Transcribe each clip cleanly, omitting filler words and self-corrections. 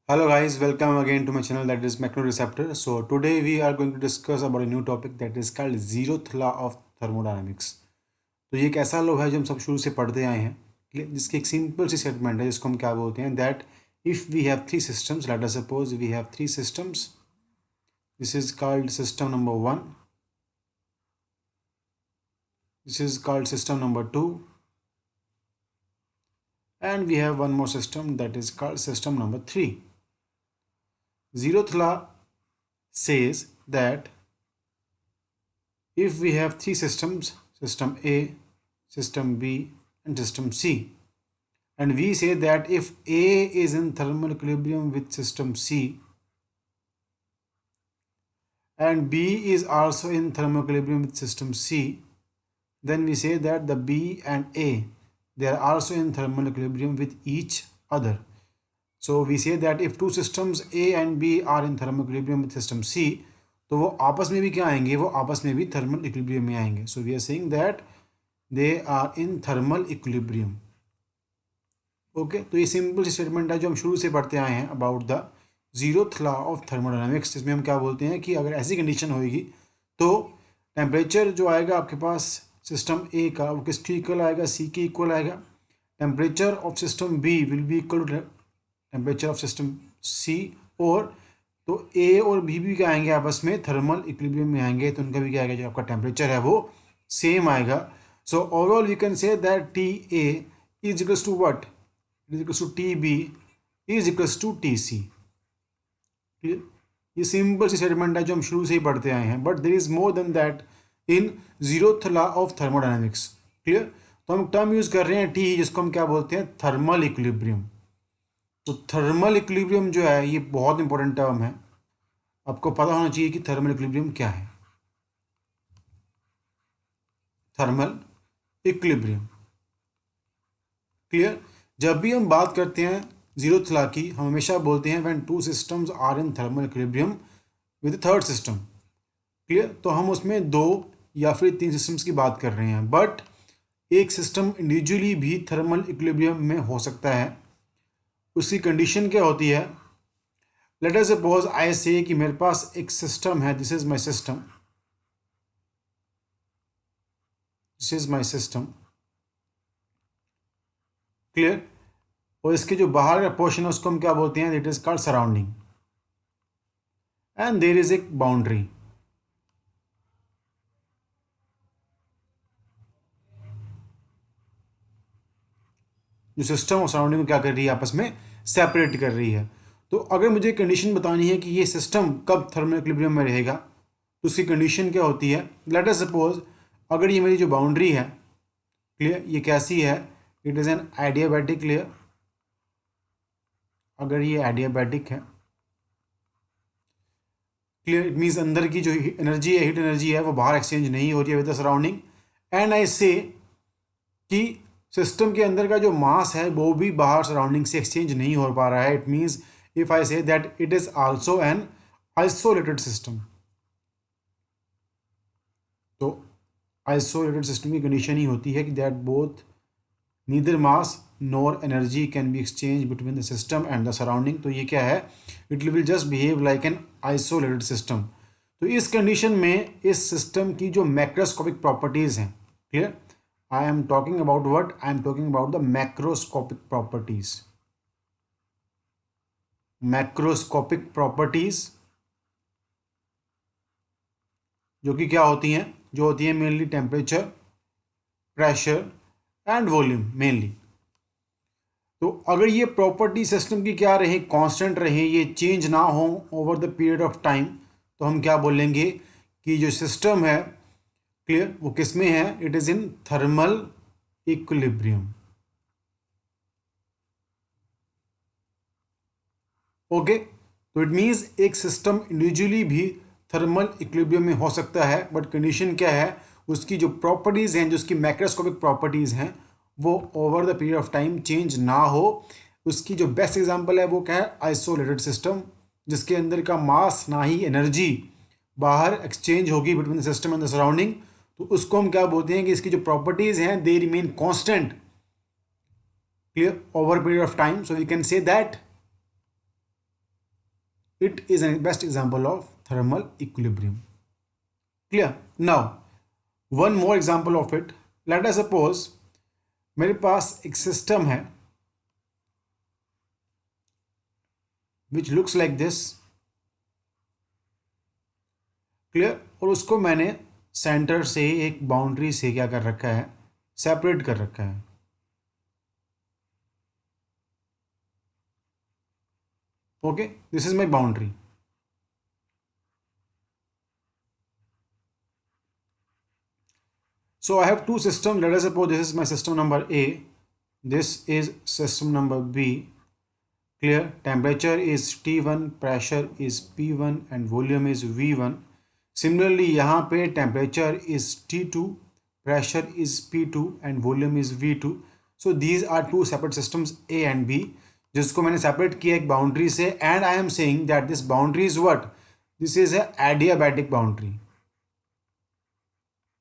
Hello guys, welcome again to my channel that is Mechanoreceptor. So today we are going to discuss about a new topic that is called zeroth law of thermodynamics. तो ये एक ऐसा law है जो हम सब शुरू से पढ़ते आए हैं, जिसकी एक सिंपल सी स्टेटमेंट है जिसको हम क्या बोलते हैं that if we have three systems, let us suppose we have three systems. This is called system number one, this is called system number two, and we have one more system that is called system number 3. Zeroth law says that if we have three systems, system A, system B, and system C, and we say that if A is in thermal equilibrium with system C and B is also in thermal equilibrium with system C, then we say that the B and A, they are also in thermal equilibrium with each other. So we say that if two systems A and B are in thermal equilibrium with system C, तो वो आपस में भी क्या आएंगे, वो आपस में भी थर्मल इक्विलिब्रियम में आएंगे. So we are saying that they are in thermal equilibrium. Okay, तो ये सिंपल स्टेटमेंट है जो हम शुरू से पढ़ते आए हैं about the zeroth law of thermodynamics, जिसमें हम क्या बोलते हैं कि अगर ऐसी कंडीशन होगी तो टेम्परेचर जो आएगा आपके पास सिस्टम ए का वो किसके इक्वल आएगा, सी के इक्वल आएगा. Temperature of system B will be equal to temperature of system C, और तो ए और बी भी क्या आएंगे आपस में थर्मल इक्विलिब्रियम में आएंगे, तो उनका भी क्या आएगा, जो आपका टेम्परेचर है वो सेम आएगा. So overall we can say that T A is equals to what, is equals to T B is equals to T C. Clear, ये सिंपल सी स्टेटमेंट है जो हम शुरू से ही पढ़ते आए हैं, but there is more than that in zeroth law of thermodynamics. Clear, तो हम टर्म यूज कर रहे हैं टी, जिसको हम क्या बोलते हैं, थर्मल इक्विलिब्रियम. तो थर्मल इक्विलिब्रियम जो है ये बहुत इंपॉर्टेंट टर्म है, आपको पता होना चाहिए कि थर्मल इक्विलिब्रियम क्या है. Thermal equilibrium. क्लियर, जब भी हम बात करते हैं जीरोथ लॉ की, हम हमेशा बोलते हैं when two systems are in thermal equilibrium with third system. Clear, तो हम उसमें दो या फिर तीन सिस्टम्स की बात कर रहे हैं, बट एक सिस्टम इंडिविजुअली भी थर्मल इक्विलिब्रियम में हो सकता है. उसकी कंडीशन क्या होती है, लेट अस सपोज आई से कि मेरे पास एक सिस्टम है, this is my system, this is my system. Clear, और इसके जो बाहर का पोर्शन है उसको हम क्या बोलते हैं, it is called surrounding, and there is एक बाउंड्री. जो सिस्टम और सराउंडिंग को क्या कर रही है, आपस में सेपरेट कर रही है. तो अगर मुझे कंडीशन बतानी है कि ये सिस्टम कब थर्मल इक्विलिब्रियम में रहेगा, तो उसकी कंडीशन क्या होती है, लेट अस सपोज अगर ये मेरी जो बाउंड्री है, क्लियर, ये कैसी है, it is an adiabatic layer. अगर ये एडियाबैटिक है, क्लियर, इट मीन्स अंदर की जो एनर्जी है, हीट एनर्जी है, वो बाहर एक्सचेंज नहीं हो रही है with the surrounding. And I से कि सिस्टम के अंदर का जो मास है वो भी बाहर सराउंडिंग से एक्सचेंज नहीं हो पा रहा है. It means if I say that it is also an isolated system. तो आइसोलेटेड सिस्टम की कंडीशन ही होती है कि that both neither mass nor energy can be exchange between the system and the surrounding. तो ये क्या है, it will just behave like an isolated system. तो इस कंडीशन में इस सिस्टम की जो मैक्रोस्कोपिक प्रॉपर्टीज़ हैं, clear, I am talking about what? I am talking about the macroscopic properties. Macroscopic properties जो कि क्या होती हैं, जो होती हैं mainly temperature, pressure and volume mainly. तो अगर ये प्रॉपर्टी सिस्टम की क्या रहे, कांस्टेंट रहे, ये चेंज ना हो over the period of time, तो हम क्या बोलेंगे कि जो सिस्टम है, क्लियर, वो किस में है, it is in thermal equilibrium. Okay, तो इट मीन्स एक सिस्टम इंडिविजुअली भी थर्मल इक्विलिब्रियम में हो सकता है, बट कंडीशन क्या है, उसकी जो प्रॉपर्टीज़ हैं, जो उसकी मैक्रोस्कोपिक प्रॉपर्टीज़ हैं, वो over the period of time change ना हो. उसकी जो बेस्ट एग्जांपल है वो क्या है, आइसोलेटेड सिस्टम, जिसके अंदर का मास ना ही एनर्जी बाहर एक्सचेंज होगी between the system and the surrounding. तो उसको हम क्या बोलते हैं कि इसकी जो प्रॉपर्टीज़ हैं they remain constant, clear, over period of time. So we can say that it is a best example of thermal equilibrium. Clear? Now one more example of it. Let us suppose मेरे पास एक system है which looks like this. Clear? और उसको मैंने centre से एक boundary से क्या कर रखा है, सेपरेट कर रखा है. Okay, this is my boundary. So I have two systems. Let us suppose this is my system number A. This is system number B. Clear? Temperature is T1, pressure is P1 and volume is V1. Similarly, यहाँ पे temperature is T2, pressure is P2 and volume is V2. So these are two separate systems A and B, जिसको मैंने separate किया एक boundary से, and I am saying that this boundary is what? This is a adiabatic boundary.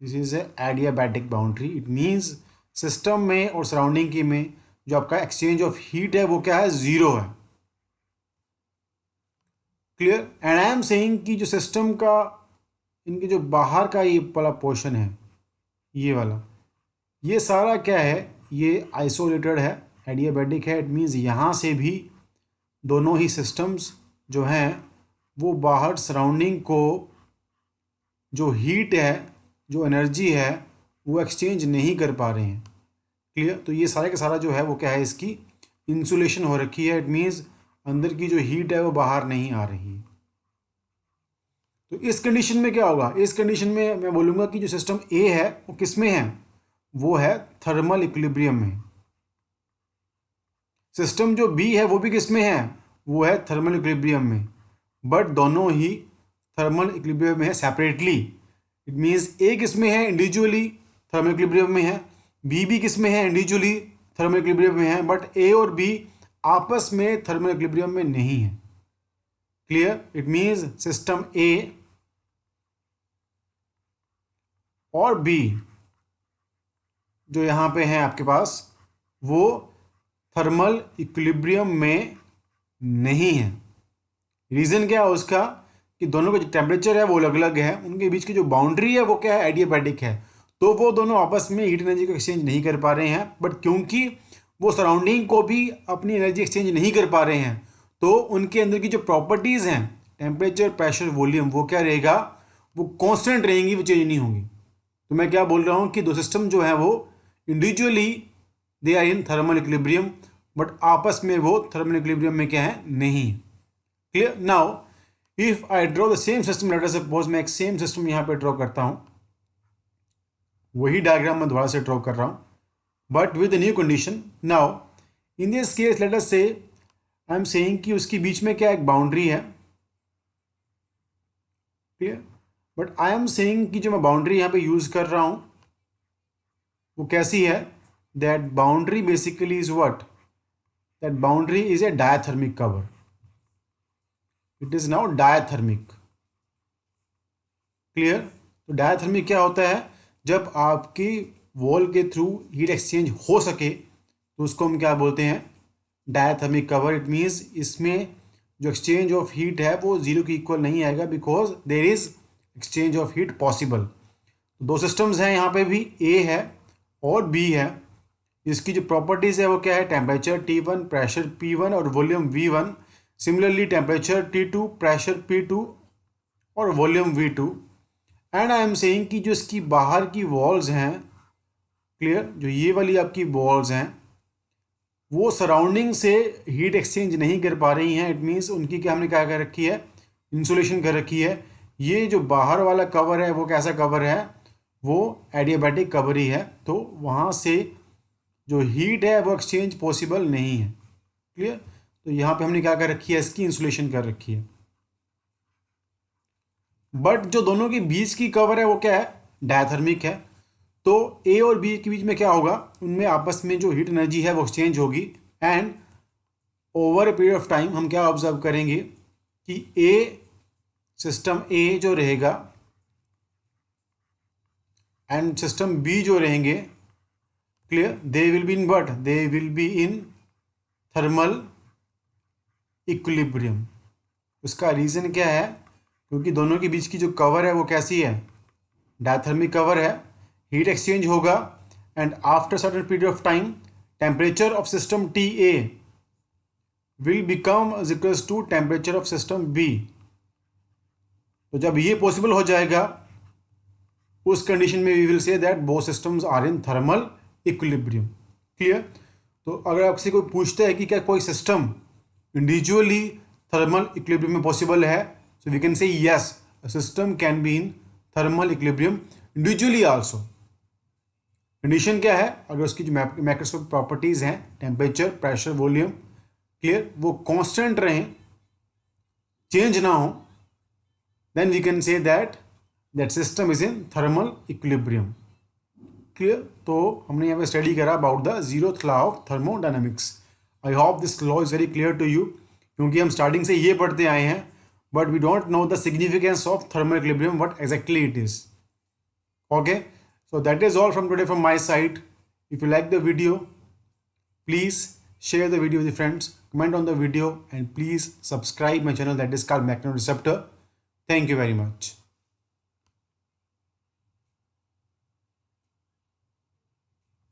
This is a adiabatic boundary. It means system में और surrounding की में जो आपका एक्सचेंज ऑफ हीट है वो क्या है, जीरो है. Clear? And I am saying कि जो सिस्टम का इनके जो बाहर का ये वाला पोर्शन है, ये वाला, ये सारा क्या है, ये आइसोलेटेड है, एडियाबैटिक है. इट मीन्स यहाँ से भी दोनों ही सिस्टम्स जो हैं वो बाहर सराउंडिंग को जो हीट है, जो एनर्जी है, वो एक्सचेंज नहीं कर पा रहे हैं. क्लियर? तो ये सारे का सारा जो है वो क्या है, इसकी इंसुलेशन हो रखी है. इट मीन्स अंदर की जो हीट है वो बाहर नहीं आ रही है. तो इस कंडीशन में क्या होगा, इस कंडीशन में मैं बोलूँगा कि जो सिस्टम ए है वो किस में है, वो है थर्मल इक्विलिब्रियम में. सिस्टम जो बी है वो भी किस में है, वो है थर्मल इक्विलिब्रियम में. बट दोनों ही थर्मल इक्विलिब्रियम में है सेपरेटली. इट मीन्स ए किस में है, इंडिविजुअली थर्मल इक्विलिब्रियम में है. बी भी किस में है, इंडिविजुअली थर्मल इक्विलिब्रियम में है. बट ए और बी आपस में थर्मल इक्विलिब्रियम में नहीं है. क्लियर? इट मीन्स सिस्टम ए और बी जो यहाँ पे है आपके पास, वो थर्मल इक्विलिब्रियम में नहीं है. रीज़न क्या है उसका, कि दोनों का जो टेम्परेचर है वो अलग अलग है. उनके बीच की जो बाउंड्री है वो क्या है, एडियाबैटिक है. तो वो दोनों आपस में हीट एनर्जी को एक्सचेंज नहीं कर पा रहे हैं. बट क्योंकि वो सराउंडिंग को भी अपनी एनर्जी एक्सचेंज नहीं कर पा रहे हैं, तो उनके अंदर की जो प्रॉपर्टीज़ हैं, टेम्परेचर, प्रेशर, वॉल्यूम, वो क्या रहेगा, वो कॉन्स्टेंट रहेंगी, वो चेंज नहीं होंगी. तो मैं क्या बोल रहा हूँ कि दो सिस्टम जो है वो individually they are in thermal equilibrium, but आपस में वो थर्मल इक्विलिब्रियम में क्या है, नहीं. Clear? Now if I draw the same system, let us suppose मैं एक सेम सिस्टम यहाँ पे ड्रॉ करता हूँ, वही डायग्राम मैं दोबारा से ड्रॉ कर रहा हूँ, but with new condition. Now in this case let us से आई एम सेइंग कि उसके बीच में क्या एक बाउंड्री है. Clear? But I am saying कि जो मैं बाउंड्री यहाँ पे यूज़ कर रहा हूँ वो कैसी है, that boundary basically is what, that boundary is a diathermic cover. It is now diathermic. Clear? तो डायथर्मिक क्या होता है, जब आपकी वॉल के थ्रू हीट एक्सचेंज हो सके तो उसको हम क्या बोलते हैं, डायथर्मिक कवर. इट मीन्स इसमें जो एक्सचेंज ऑफ हीट है वो जीरो के इक्वल नहीं आएगा, because there is exchange of heat possible. दो सिस्टम्स हैं यहाँ पे भी, ए है और बी है. इसकी जो प्रॉपर्टीज़ है वो क्या है, टेम्परेचर T1, प्रेशर P1 और volume V1. Similarly temperature T2, pressure P2 और volume V2. And I am saying कि जो इसकी बाहर की वॉल्स हैं, क्लियर, जो ये वाली आपकी वॉल्स हैं, वो सराउंडिंग से हीट एक्सचेंज नहीं कर पा रही हैं. इट मीन्स उनकी क्या हमने क्या कर रखी है, इंसुलेशन कर रखी है. ये जो बाहर वाला कवर है वो कैसा कवर है, वो एडियाबैटिक कवर ही है. तो वहाँ से जो हीट है वो एक्सचेंज पॉसिबल नहीं है. क्लियर? तो यहाँ पे हमने क्या कर रखी है, इसकी इंसुलेशन कर रखी है. बट जो दोनों के बीच की कवर है वो क्या है, डायथर्मिक है. तो ए और बी के बीच में क्या होगा, उनमें आपस में जो हीट एनर्जी है वो एक्सचेंज होगी. And over a period of time हम क्या ऑब्जर्व करेंगे कि ए सिस्टम ए जो रहेगा एंड सिस्टम बी जो रहेंगे, clear, they will be in what, they will be in thermal equilibrium. उसका रीज़न क्या है? क्योंकि दोनों के बीच की जो कवर है वो कैसी है? डायथर्मिक कवर है. हीट एक्सचेंज होगा and after certain period of time temperature of system TA will become is equals to temperature of system B. तो जब ये पॉसिबल हो जाएगा उस कंडीशन में we will say that both systems are in thermal equilibrium. Clear? तो अगर आपसे कोई पूछता है कि क्या कोई सिस्टम इंडिविजुअली थर्मल इक्विलिब्रियम में पॉसिबल है, so we can say yes, a system can be in thermal equilibrium individually also. Condition क्या है? अगर उसकी जो मैक्रोस्कोपिक प्रॉपर्टीज हैं, टेम्परेचर, प्रेशर, वॉल्यूम, क्लियर, वो कांस्टेंट रहें, चेंज ना हो, then we can say that that system is in thermal equilibrium. Clear? तो हमने यहाँ पे स्टडी करा about the zeroth law of thermodynamics. I hope this law is very clear to you, क्योंकि हम स्टार्टिंग से ये पढ़ते आए हैं but we don't know the significance of thermal equilibrium, what exactly it is. Okay, so that is all from today from my side. If you like the video, please share the video with your friends, comment on the video, and please subscribe my channel that is called Mechanoreceptor. Thank you very much.